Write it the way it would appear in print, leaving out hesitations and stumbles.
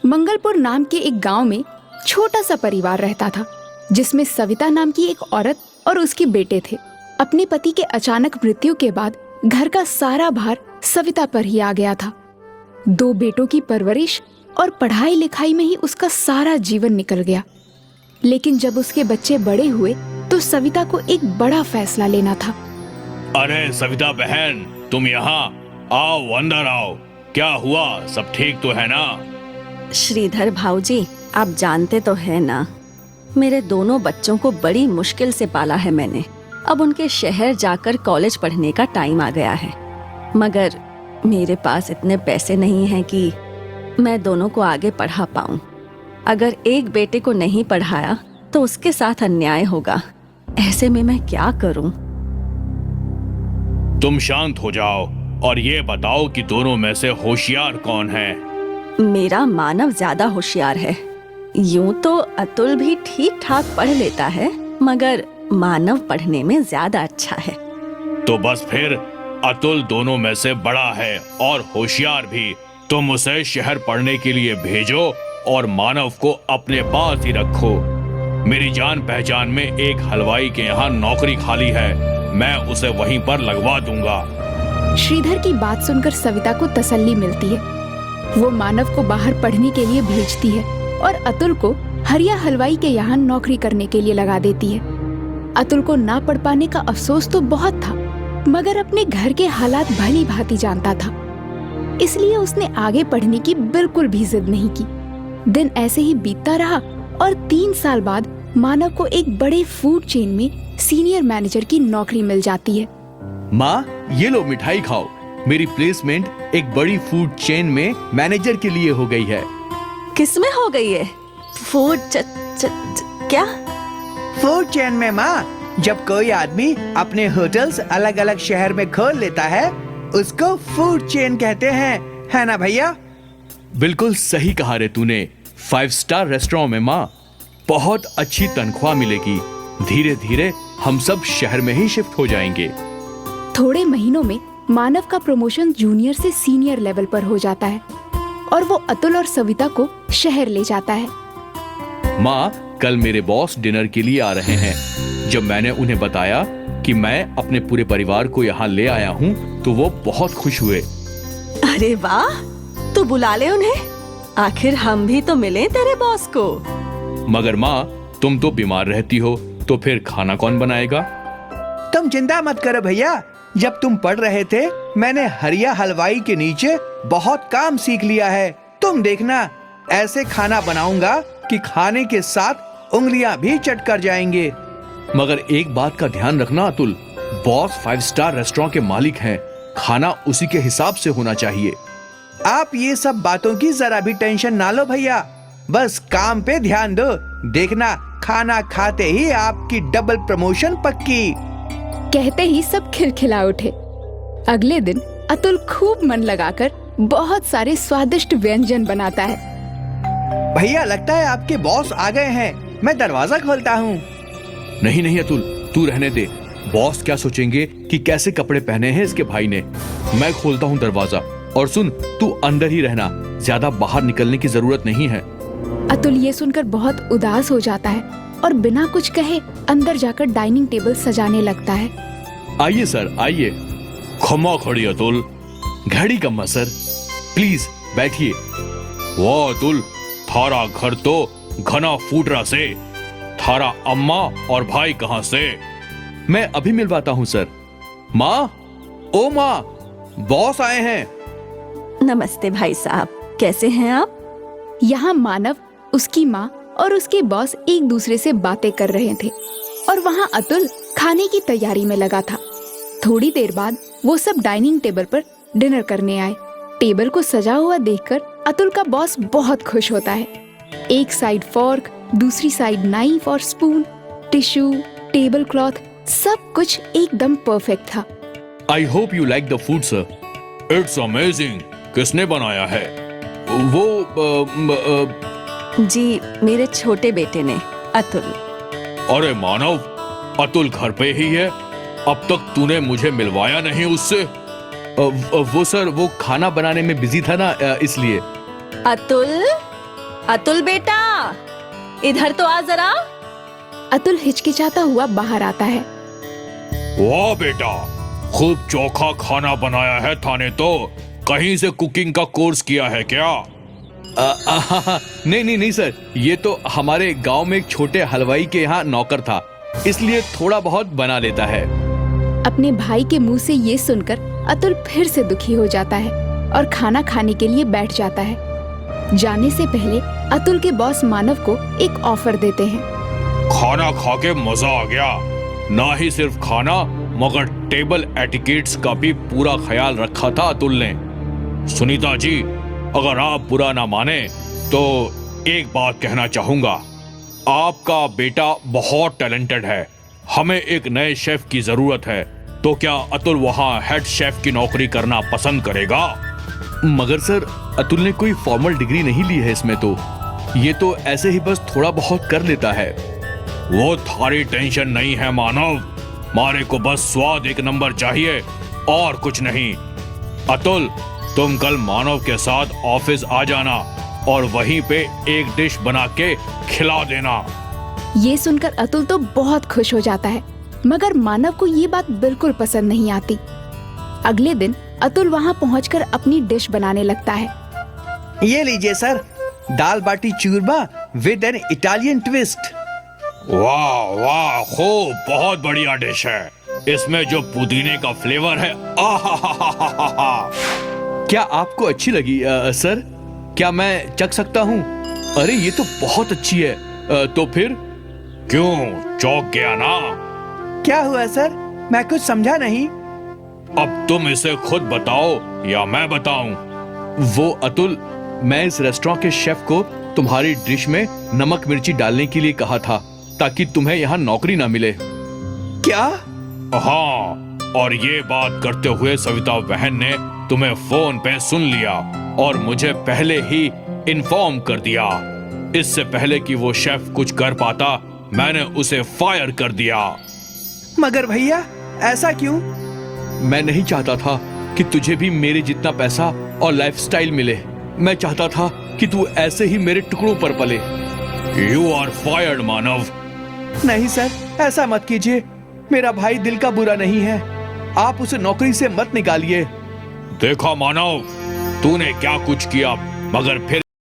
मंगलपुर नाम के एक गांव में छोटा सा परिवार रहता था, जिसमें सविता नाम की एक औरत और उसके बेटे थे। अपने पति के अचानक मृत्यु के बाद घर का सारा भार सविता पर ही आ गया था। 2 बेटों की परवरिश और पढ़ाई लिखाई में ही उसका सारा जीवन निकल गया। लेकिन जब उसके बच्चे बड़े हुए तो सविता को एक बड़ा फैसला लेना था। अरे सविता बहन, तुम यहाँ आओ, अंदर आओ। क्या हुआ, सब ठीक तो है ना? श्रीधर भाऊजी, आप जानते तो है ना, मेरे दोनों बच्चों को बड़ी मुश्किल से पाला है मैंने। अब उनके शहर जाकर कॉलेज पढ़ने का टाइम आ गया है, मगर मेरे पास इतने पैसे नहीं हैं कि मैं दोनों को आगे पढ़ा पाऊं। अगर एक बेटे को नहीं पढ़ाया तो उसके साथ अन्याय होगा। ऐसे में मैं क्या करूं? तुम शांत हो जाओ और ये बताओ कि दोनों में से होशियार कौन है? मेरा मानव ज्यादा होशियार है। यूं तो अतुल भी ठीक ठाक पढ़ लेता है, मगर मानव पढ़ने में ज्यादा अच्छा है। तो बस फिर अतुल दोनों में से बड़ा है और होशियार भी। तुम उसे शहर पढ़ने के लिए भेजो और मानव को अपने पास ही रखो। मेरी जान पहचान में एक हलवाई के यहाँ नौकरी खाली है, मैं उसे वहीं पर लगवा दूंगा। श्रीधर की बात सुनकर सविता को तसल्ली मिलती है। वो मानव को बाहर पढ़ने के लिए भेजती है और अतुल को हरिया हलवाई के यहाँ नौकरी करने के लिए लगा देती है। अतुल को ना पढ़ पाने का अफसोस तो बहुत था, मगर अपने घर के हालात भली भांति जानता था, इसलिए उसने आगे पढ़ने की बिल्कुल भी जिद नहीं की। दिन ऐसे ही बीतता रहा और 3 साल बाद मानव को एक बड़े फूड चेन में सीनियर मैनेजर की नौकरी मिल जाती है। माँ, ये लो मिठाई खाओ। मेरी प्लेसमेंट एक बड़ी फूड चेन में मैनेजर के लिए हो गई है। किसमें हो गई है? फूड क्या? फूड चेन में माँ। जब कोई आदमी अपने होटल्स अलग अलग शहर में खोल लेता है, उसको फूड चेन कहते हैं, है ना भैया? बिल्कुल सही कहा रे तूने। 5 स्टार रेस्टोरेंट में माँ, बहुत अच्छी तनख्वाह मिलेगी। धीरे धीरे हम सब शहर में ही शिफ्ट हो जाएंगे। थोड़े महीनों में मानव का प्रमोशन जूनियर से सीनियर लेवल पर हो जाता है और वो अतुल और सविता को शहर ले जाता है। माँ, कल मेरे बॉस डिनर के लिए आ रहे हैं। जब मैंने उन्हें बताया कि मैं अपने पूरे परिवार को यहाँ ले आया हूँ तो वो बहुत खुश हुए। अरे वाह, तू बुला ले उन्हें। आखिर हम भी तो मिले तेरे बॉस को। मगर माँ, तुम तो बीमार रहती हो, तो फिर खाना कौन बनाएगा? तुम चिंता मत करो भैया। जब तुम पढ़ रहे थे, मैंने हरिया हलवाई के नीचे बहुत काम सीख लिया है। तुम देखना, ऐसे खाना बनाऊंगा कि खाने के साथ उंगलियां भी चट कर जाएंगे। मगर एक बात का ध्यान रखना अतुल, बॉस 5 स्टार रेस्टोरेंट के मालिक हैं। खाना उसी के हिसाब से होना चाहिए। आप ये सब बातों की जरा भी टेंशन ना लो भैया, बस काम पे ध्यान दो। देखना, खाना खाते ही आपकी डबल प्रमोशन पक्की। कहते ही सब खिलखिला उठे। अगले दिन अतुल खूब मन लगाकर बहुत सारे स्वादिष्ट व्यंजन बनाता है। भैया, लगता है आपके बॉस आ गए हैं। मैं दरवाजा खोलता हूँ। नहीं नहीं अतुल, तू रहने दे। बॉस क्या सोचेंगे कि कैसे कपड़े पहने हैं इसके भाई ने। मैं खोलता हूँ दरवाजा। और सुन, तू अंदर ही रहना, ज्यादा बाहर निकलने की जरूरत नहीं है। अतुल ये सुनकर बहुत उदास हो जाता है और बिना कुछ कहे अंदर जाकर डाइनिंग टेबल सजाने लगता है। आइए सर, आइए। खमा खड़ी अतुल। घड़ी कम्मा सर, प्लीज बैठिए। वाह अतुल, थारा घर तो घना फूटरा से। थारा अम्मा और भाई कहाँ से? मैं अभी मिलवाता हूँ सर। माँ, ओ माँ, बॉस आए हैं। नमस्ते भाई साहब, कैसे हैं आप? यहाँ मानव, उसकी माँ और उसके बॉस एक दूसरे से बातें कर रहे थे और वहाँ अतुल खाने की तैयारी में लगा था। थोड़ी देर बाद वो सब डाइनिंग टेबल पर डिनर करने आए। टेबल को सजा हुआ देखकर अतुल का बॉस बहुत खुश होता है। एक साइड फॉर्क, दूसरी साइड नाइफ और स्पून, टिश्यू, टेबल क्लॉथ, सब कुछ एकदम परफेक्ट था। I hope you like the food sir. It's amazing. किसने बनाया है? जी, मेरे छोटे बेटे ने, अतुल। अरे मानव, अतुल घर पे ही है। अब तक तूने मुझे मिलवाया नहीं उससे। वो सर, वो खाना बनाने में बिजी था ना, इसलिए। अतुल, अतुल बेटा, इधर तो आ जरा। अतुल हिचकिचाता हुआ बाहर आता है। वाह बेटा, खूब चोखा खाना बनाया है थाने तो। कहीं से कुकिंग का कोर्स किया है क्या? नहीं सर, ये तो हमारे गांव में एक छोटे हलवाई के यहाँ नौकर था, इसलिए थोड़ा बहुत बना लेता है। अपने भाई के मुंह से ये सुनकर अतुल फिर से दुखी हो जाता है और खाना खाने के लिए बैठ जाता है। जाने से पहले अतुल के बॉस मानव को एक ऑफर देते हैं। खाना खा के मजा आ गया। ना ही सिर्फ खाना मगर टेबल एटिकेट्स का भी पूरा ख्याल रखा था अतुल ने। सुनीता जी, अगर आप बुरा ना माने तो एक बात कहना चाहूंगा। आपका बेटा बहुत टैलेंटेड है, हमें एक नए शेफ की जरूरत है। तो क्या अतुल वहाँ हेड शेफ की नौकरी करना पसंद करेगा? मगर सर, अतुल ने कोई फॉर्मल डिग्री नहीं ली है इसमें तो। ये तो ऐसे ही बस थोड़ा बहुत कर लेता है। वो थारी टेंशन नहीं है मानव, मारे को बस स्वाद एक नंबर चाहिए और कुछ नहीं। अतुल, तुम कल मानव के साथ ऑफिस आ जाना और वहीं पे एक डिश बना के खिला देना। ये सुनकर अतुल तो बहुत खुश हो जाता है, मगर मानव को ये बात बिल्कुल पसंद नहीं आती। अगले दिन अतुल वहाँ पहुंचकर अपनी डिश बनाने लगता है। ये लीजिए sir, dal bati churma with an Italian twist. वाह वाह, खूब, बहुत बढ़िया डिश है। इसमें जो पुदीने का फ्लेवर है, आहा। क्या आपको अच्छी लगी सर? क्या मैं चख सकता हूँ? अरे ये तो बहुत अच्छी है। तो फिर? क्यों, चौंक गया ना? क्या हुआ सर, मैं कुछ समझा नहीं। अब तुम इसे खुद बताओ या मैं बताऊं? वो अतुल, मैं इस रेस्टोरेंट के शेफ को तुम्हारी डिश में नमक मिर्ची डालने के लिए कहा था ताकि तुम्हें यहाँ नौकरी ना मिले। क्या? हाँ, और ये बात करते हुए सविता बहन ने तुम्हें फोन पे सुन लिया और मुझे पहले ही इन्फॉर्म कर दिया। इससे पहले कि वो शेफ कुछ कर पाता, मैंने उसे फायर कर दिया। मगर भैया, ऐसा क्यों? मैं नहीं चाहता था कि तुझे भी मेरे जितना पैसा और लाइफस्टाइल मिले। मैं चाहता था कि तू ऐसे ही मेरे टुकड़ों पर पले। यू आर फायर्ड मानव। नहीं सर, ऐसा मत कीजिए। मेरा भाई दिल का बुरा नहीं है, आप उसे नौकरी से मत निकालिए। देखा मानव, तूने क्या कुछ किया, मगर फिर